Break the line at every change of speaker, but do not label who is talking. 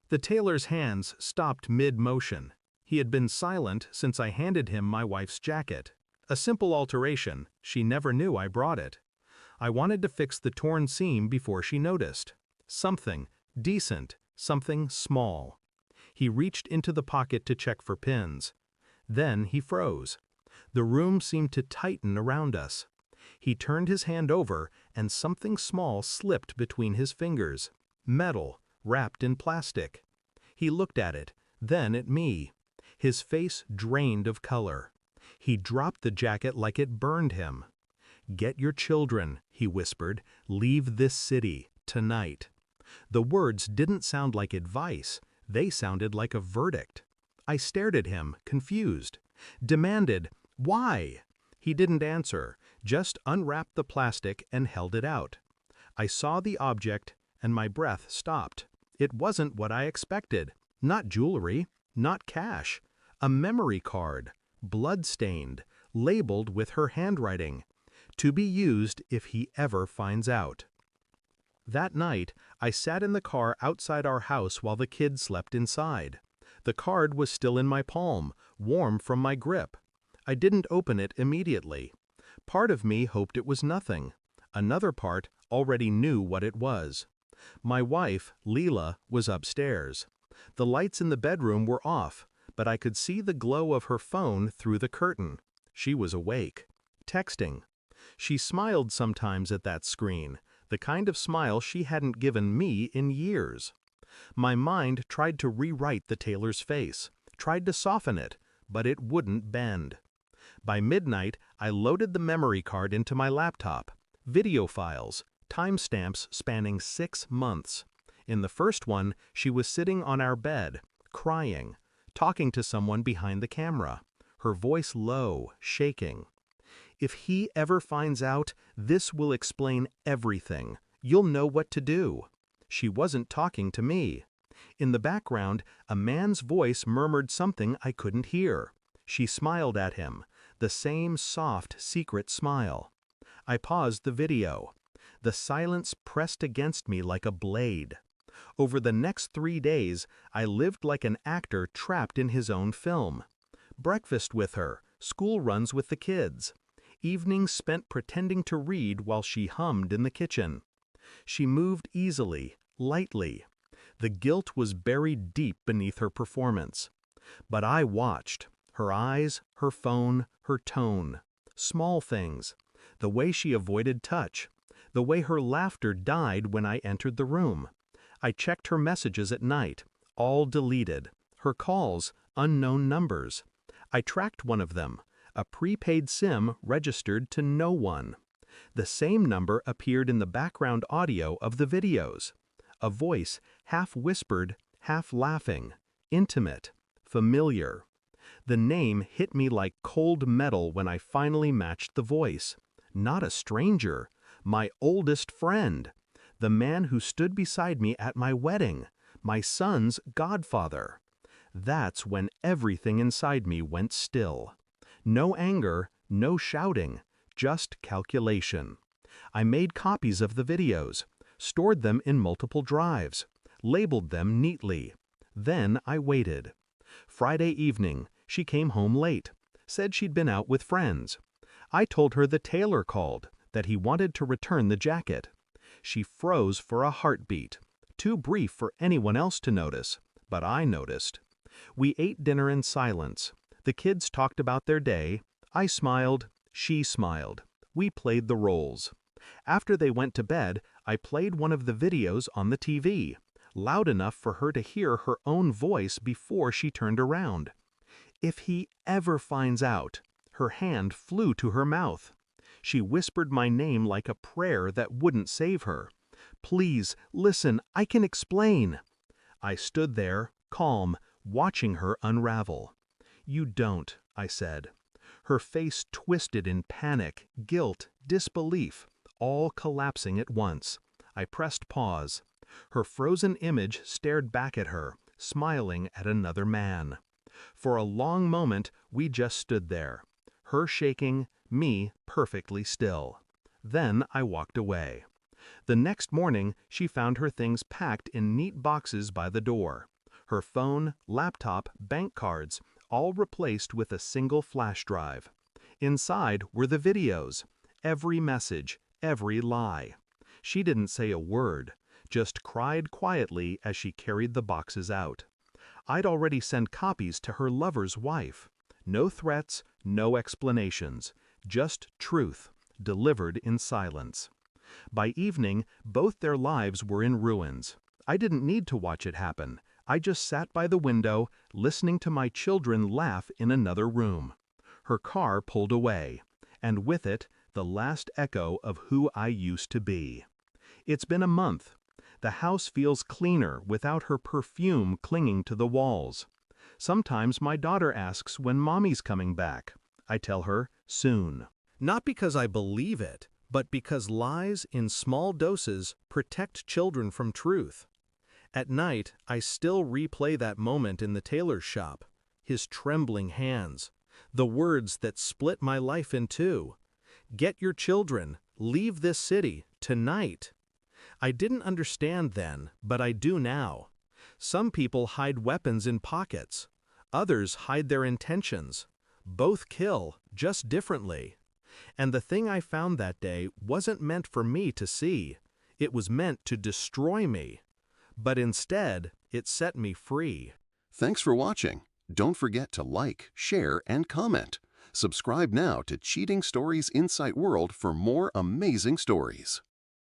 The tailor's hands stopped mid-motion. He had been silent since I handed him my wife's jacket. A simple alteration, she never knew I brought it. I wanted to fix the torn seam before she noticed. Something decent, something small. He reached into the pocket to check for pins. Then he froze. The room seemed to tighten around us. He turned his hand over, and something small slipped between his fingers. Metal, wrapped in plastic. He looked at it, then at me. His face drained of color. He dropped the jacket like it burned him. "Get your children," he whispered. "Leave this city, tonight." The words didn't sound like advice. They sounded like a verdict. I stared at him, confused. Demanded, "Why?" He didn't answer, just unwrapped the plastic and held it out. I saw the object, and my breath stopped. It wasn't what I expected. Not jewelry, not cash. A memory card, blood-stained, labeled with her handwriting. To be used if he ever finds out. That night, I sat in the car outside our house while the kids slept inside. The card was still in my palm, warm from my grip. I didn't open it immediately. Part of me hoped it was nothing. Another part already knew what it was. My wife, Leela, was upstairs. The lights in the bedroom were off, but I could see the glow of her phone through the curtain. She was awake. Texting. She smiled sometimes at that screen, the kind of smile she hadn't given me in years. My mind tried to rewrite the tailor's face, tried to soften it, but it wouldn't bend. By midnight, I loaded the memory card into my laptop. Video files, timestamps spanning 6 months. In the first one, she was sitting on our bed, crying, talking to someone behind the camera, her voice low, shaking. "If he ever finds out, this will explain everything. You'll know what to do." She wasn't talking to me. In the background, a man's voice murmured something I couldn't hear. She smiled at him, the same soft, secret smile. I paused the video. The silence pressed against me like a blade. Over the next 3 days, I lived like an actor trapped in his own film. Breakfast with her, school runs with the kids. Evenings spent pretending to read while she hummed in the kitchen. She moved easily, lightly. The guilt was buried deep beneath her performance. But I watched. Her eyes, her phone, her tone. Small things. The way she avoided touch. The way her laughter died when I entered the room. I checked her messages at night, all deleted. Her calls, unknown numbers. I tracked one of them, a prepaid SIM registered to no one. The same number appeared in the background audio of the videos. A voice, half whispered, half laughing, intimate, familiar. The name hit me like cold metal when I finally matched the voice. Not a stranger, my oldest friend, the man who stood beside me at my wedding, my son's godfather. That's when everything inside me went still. No anger, no shouting, just calculation. I made copies of the videos, stored them in multiple drives, labeled them neatly. Then I waited. Friday evening, she came home late, said she'd been out with friends. I told her the tailor called, that he wanted to return the jacket. She froze for a heartbeat, too brief for anyone else to notice, but I noticed. We ate dinner in silence. The kids talked about their day. I smiled, she smiled. We played the roles. After they went to bed, I played one of the videos on the TV, loud enough for her to hear her own voice before she turned around. "If he ever finds out," her hand flew to her mouth. She whispered my name like a prayer that wouldn't save her. "Please, listen, I can explain." I stood there, calm, watching her unravel. "You don't," I said. Her face twisted in panic, guilt, disbelief, all collapsing at once. I pressed pause. Her frozen image stared back at her, smiling at another man. For a long moment, we just stood there. Her shaking, me perfectly still. Then I walked away. The next morning, she found her things packed in neat boxes by the door. Her phone, laptop, bank cards, all replaced with a single flash drive. Inside were the videos, every message, every lie. She didn't say a word, just cried quietly as she carried the boxes out. I'd already sent copies to her lover's wife. No threats, no explanations, just truth, delivered in silence. By evening, both their lives were in ruins. I didn't need to watch it happen. I just sat by the window, listening to my children laugh in another room. Her car pulled away, and with it, the last echo of who I used to be. It's been a month. The house feels cleaner without her perfume clinging to the walls. Sometimes my daughter asks when mommy's coming back. I tell her, soon. Not because I believe it, but because lies in small doses protect children from truth. At night, I still replay that moment in the tailor's shop. His trembling hands. The words that split my life in two. Get your children, leave this city, tonight. I didn't understand then, but I do now. Some people hide weapons in pockets. Others hide their intentions. Both kill, just differently. And the thing I found that day wasn't meant for me to see. It was meant to destroy me. But instead, it set me free.
Thanks for watching. Don't forget to like, share, and comment. Subscribe now to Cheating Stories Insight World for more amazing stories.